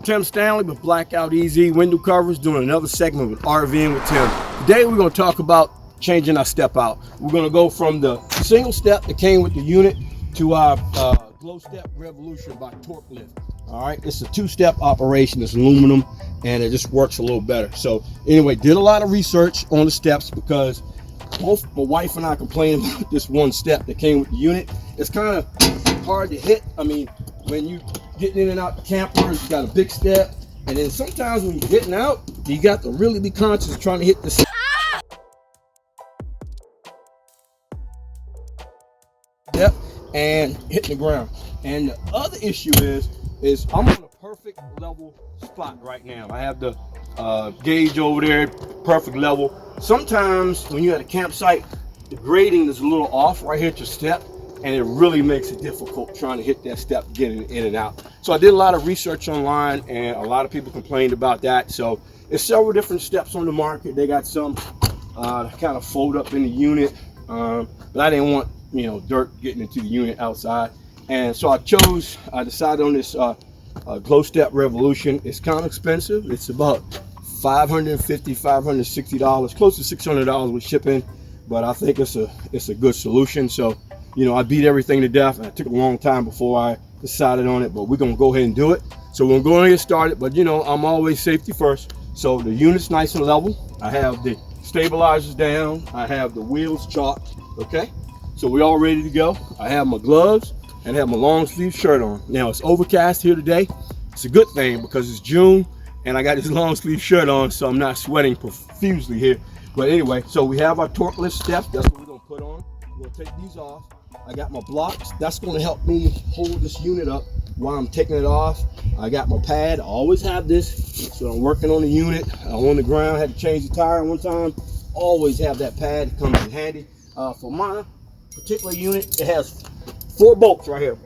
Tim Stanley with Blackout Easy Window Covers, doing another segment with RVing with Tim. Today we're going to talk about changing our step out. We're going to go from the single step that came with the unit to our Glowstep Revolution by Torklift. All right, it's a two-step operation. It's aluminum, and it just works a little better. So anyway, did a lot of research on the steps because both my wife and I complained about this one step that came with the unit. It's kind of hard to hit. I mean, when you getting in and out the camper, it's got a big step, and then sometimes when you're getting out, you got to really be conscious of trying to hit the step and hitting the ground. And the other issue is I'm on a perfect level spot right now. I have the gauge over there, perfect level. Sometimes when you're at a campsite, the grading is a little off right here at your step, and it really makes it difficult trying to hit that step, getting in and out. So I did a lot of research online, and a lot of people complained about that. So there's several different steps on the market. They got some kind of fold up in the unit, but I didn't want, you know, dirt getting into the unit outside. And so I decided on this Glowstep Revolution. It's kind of expensive. It's about $550, $560, close to $600 with shipping, but I think it's a good solution. So, you know, I beat everything to death, and it took a long time before I decided on it, but we're gonna go ahead and do it. So we're gonna go ahead and get started, but you know, I'm always safety first. So the unit's nice and level. I have the stabilizers down. I have the wheels chalked, okay? So we're all ready to go. I have my gloves and have my long sleeve shirt on. Now it's overcast here today. It's a good thing because it's June and I got this long sleeve shirt on, so I'm not sweating profusely here. But anyway, so we have our Torklift steps. That's what we're gonna put on. We're gonna take these off. I got my blocks. That's gonna help me hold this unit up while I'm taking it off. I got my pad. I always have this. So I'm working on the unit. I'm on the ground. I had to change the tire one time. Always have that pad. It comes in handy. For my particular unit, it has 4 bolts right here,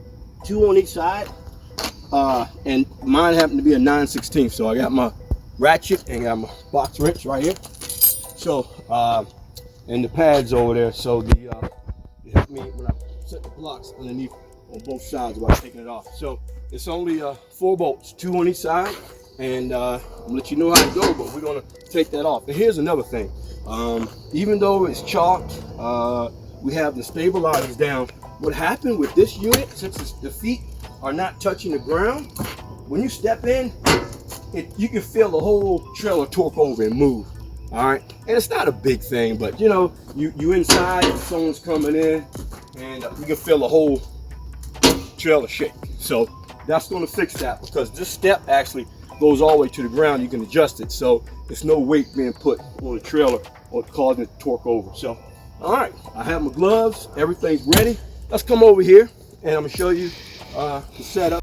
2 on each side, and mine happened to be a 9/16. So I got my ratchet and got my box wrench right here. So and the pads over there. So it helped me when I set the blocks underneath on both sides while taking it off. So it's only 4 bolts, 2 on each side, and I'll let you know how it goes. But we're gonna take that off. And here's another thing. Even though it's chalked, we have the stabilizers down. What happened with this unit, since the feet are not touching the ground, when you step in, you can feel the whole trailer torque over and move. All right, and it's not a big thing, but you know, you inside, someone's coming in, and you can feel the whole trailer shake. So that's going to fix that, because this step actually goes all the way to the ground. You can adjust it, so there's no weight being put on the trailer or causing it to torque over. So, all right, I have my gloves. Everything's ready. Let's come over here, and I'm going to show you the setup.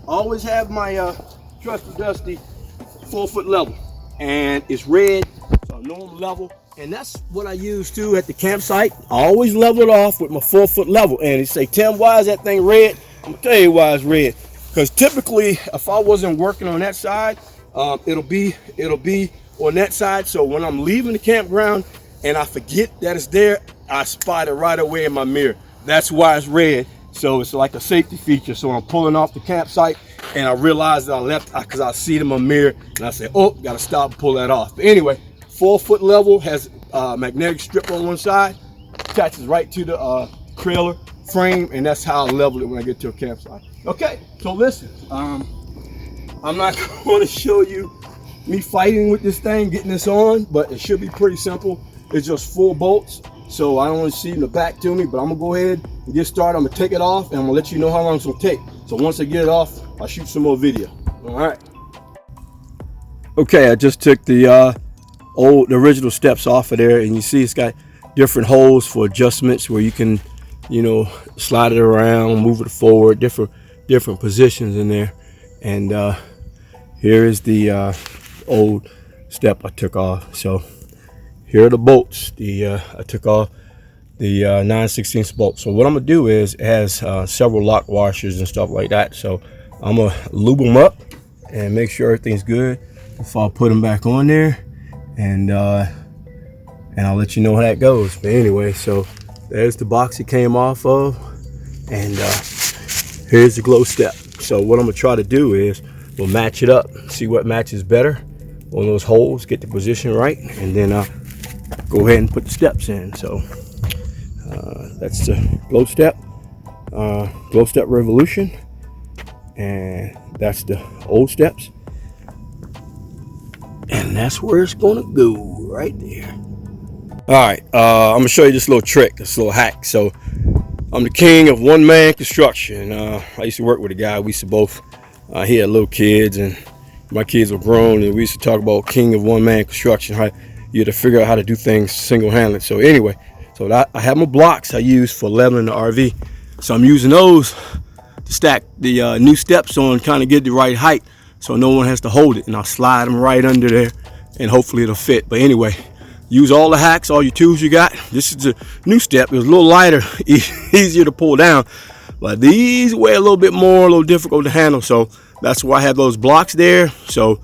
Always have my trusty dusty 4-foot level, and it's red, so I know I'm level. And that's what I use too at the campsite. I always level it off with my 4-foot level. And you say, Tim, why is that thing red? I'm gonna tell you why it's red. Because typically, if I wasn't working on that side, it'll be on that side. So when I'm leaving the campground and I forget that it's there, I spot it right away in my mirror. That's why it's red. So it's like a safety feature. So I'm pulling off the campsite, and I realize that I left because I see it in my mirror, and I say, oh, gotta stop and pull that off. But anyway, 4-foot level, has a magnetic strip on one side, attaches right to the trailer frame, and that's how I level it when I get to a campsite. Okay, so listen, I'm not going to show you me fighting with this thing, getting this on, but it should be pretty simple. It's just 4 bolts, so I don't want to see the back to me, but I'm gonna go ahead and get started. I'm gonna take it off, and I'm gonna let you know how long it's gonna take. So once I get it off, I'll shoot some more video. All right. Okay, I just took the original steps off of there, and you see it's got different holes for adjustments where you can, you know, slide it around, move it forward, different positions in there. And here is the old step I took off. So here are the bolts. I took off the 9/16 bolt. So what I'm gonna do is, it has several lock washers and stuff like that. So I'm gonna lube them up and make sure everything's good before I put them back on there. And I'll let you know how that goes. But anyway, so there's the box it came off of, and here's the glow step. So what I'm gonna try to do is we'll match it up, see what matches better on those holes, get the position right, and then go ahead and put the steps in. So that's the glow step Revolution, and that's the old steps, and that's where it's gonna go, right there. All right, I'm gonna show you this little trick, this little hack. So I'm the king of one-man construction. I used to work with a guy. We used to both, he had little kids and my kids were grown, and we used to talk about king of one-man construction, how you had to figure out how to do things single-handed. So anyway, so I have my blocks I use for leveling the RV. So I'm using those to stack the new steps on, kind of get the right height so no one has to hold it. And I'll slide them right under there and hopefully it'll fit. But anyway, use all the hacks, all your tools you got. This is the new step. It was a little lighter, easier to pull down. But these weigh a little bit more, a little difficult to handle. So that's why I have those blocks there. So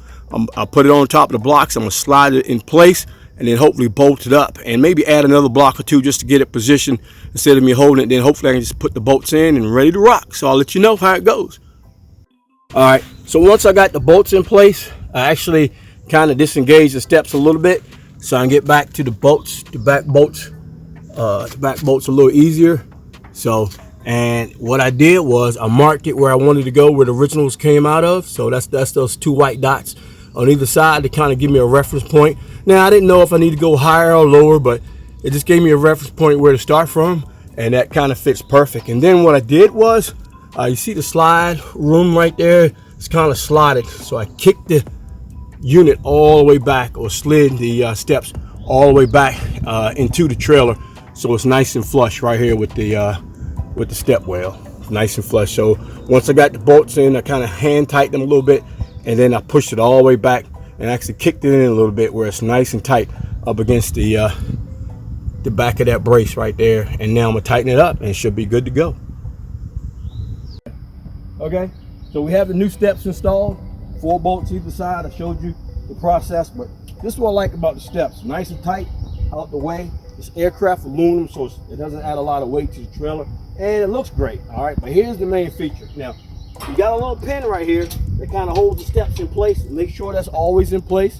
I'll put it on top of the blocks. I'm gonna slide it in place and then hopefully bolt it up and maybe add another block or two just to get it positioned instead of me holding it. Then hopefully I can just put the bolts in and ready to rock. So I'll let you know how it goes. All right, so once I got the bolts in place, I actually kind of disengage the steps a little bit so I can get back to the bolts, the back bolts a little easier. So, and what I did was I marked it where I wanted to go, where the originals came out of. So that's those two white dots on either side to kind of give me a reference point. Now I didn't know if I need to go higher or lower, but it just gave me a reference point where to start from, and that kind of fits perfect. And then what I did was, you see the slide room right there? It's kind of slotted. So I kicked the unit all the way back, or slid the steps all the way back into the trailer, so it's nice and flush right here with the step well, nice and flush. So once I got the bolts in, I kind of hand tightened them a little bit, and then I pushed it all the way back and actually kicked it in a little bit where it's nice and tight up against the back of that brace right there. And now I'm gonna tighten it up and it should be good to go. Okay, so we have the new steps installed, 4 bolts either side. I showed you the process, but this is what I like about the steps. Nice and tight out the way. It's aircraft aluminum, so it doesn't add a lot of weight to the trailer, and it looks great. All right, but here's the main feature. Now, you got a little pin right here that kind of holds the steps in place. Make sure that's always in place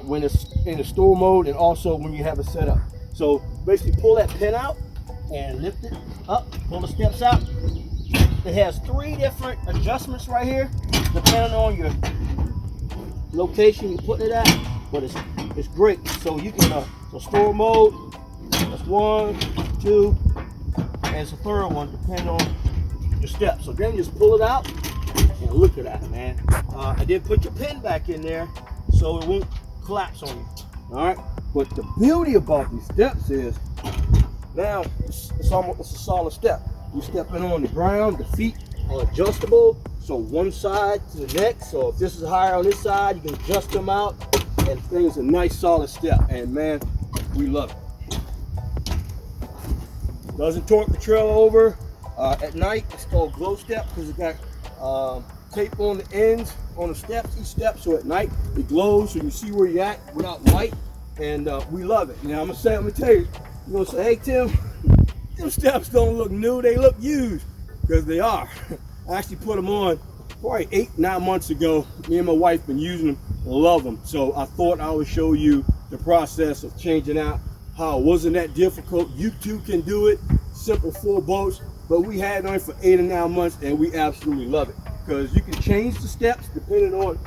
when it's in the store mode, and also when you have it set up. So basically pull that pin out and lift it up, pull the steps out. It has 3 different adjustments right here, depending on your location you're putting it at, but it's great. So you can, so store mode, that's 1, 2, and it's a 3rd one, depending on your steps. So then you just pull it out, and look at that, man. I did put your pin back in there, so it won't collapse on you. All right, but the beauty about these steps is, now it's a solid step. You're stepping on the ground, the feet are adjustable, so one side to the next. So if this is higher on this side, you can adjust them out, and things a nice solid step. And man, we love it. Doesn't torque the trailer over at night. It's called glow step because it got tape on the ends on the steps, each step, so at night it glows so you see where you're at without light. And we love it. Now I'm gonna tell you, you're gonna say, hey Tim, them steps don't look new, they look used, because they are. I actually put them on probably 8-9 months ago. Me and my wife been using them, love them. So I thought I would show you the process of changing out, how it wasn't that difficult. You too can do it, simple 4 bolts, but we had it on for 8 or 9 months and we absolutely love it. Because you can change the steps depending on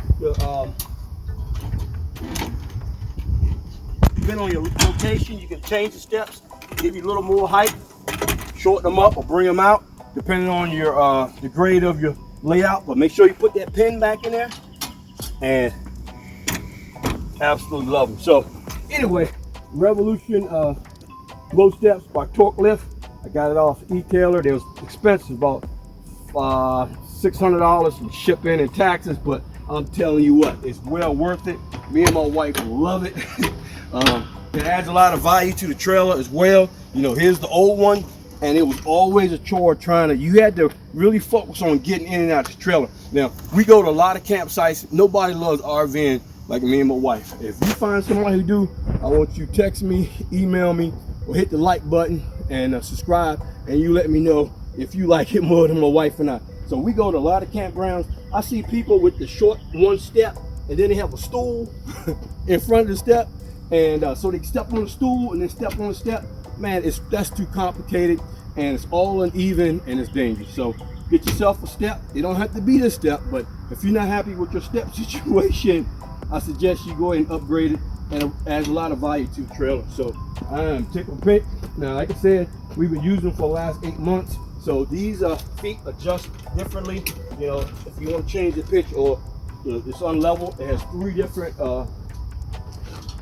your location. You can change the steps, give you a little more height, shorten them up or bring them out, depending on your the grade of your layout. But make sure you put that pin back in there, and absolutely love them. So anyway, Revolution glow steps by Torklift. I got it off e-tailer. They was expensive, about $600 in shipping and taxes, but I'm telling you what, it's well worth it. Me and my wife love it. It adds a lot of value to the trailer as well. You know, here's the old one, and it was always a chore you had to really focus on getting in and out of the trailer. Now, we go to a lot of campsites. Nobody loves RVing like me and my wife. If you find somebody who do, I want you to text me, email me, or hit the like button and subscribe, and you let me know if you like it more than my wife and I. So we go to a lot of campgrounds. I see people with the short one step, and then they have a stool in front of the step, and so they step on the stool and then step on the step. Man, that's too complicated, and it's all uneven and it's dangerous. So get yourself a step. It don't have to be this step, but if you're not happy with your step situation, I suggest you go ahead and upgrade it, and it adds a lot of value to the trailer. So I am tickled pink. Now, like I said, we've been using them for the last 8 months. So these feet adjust differently. You know, if you want to change the pitch or it's unlevel, it has 3 different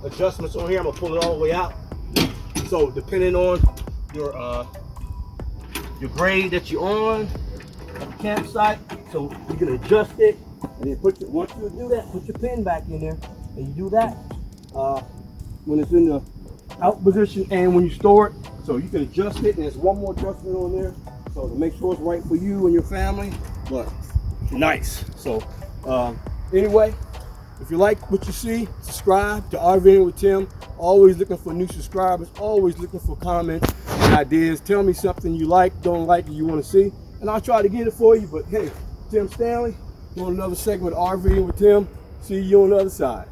adjustments on here. I'm gonna pull it all the way out. So depending on your grade that you're on at the campsite, so you can adjust it, and then once you do that, put your pin back in there, and you do that when it's in the out position and when you store it. So you can adjust it, and there's one more adjustment on there, so to make sure it's right for you and your family. But nice. So anyway, if you like what you see, subscribe to RVing with Tim. Always looking for new subscribers, always looking for comments and ideas. Tell me something you like, don't like, you want to see, and I'll try to get it for you. But hey, Tim Stanley, doing another segment of RVing with Tim. See you on the other side.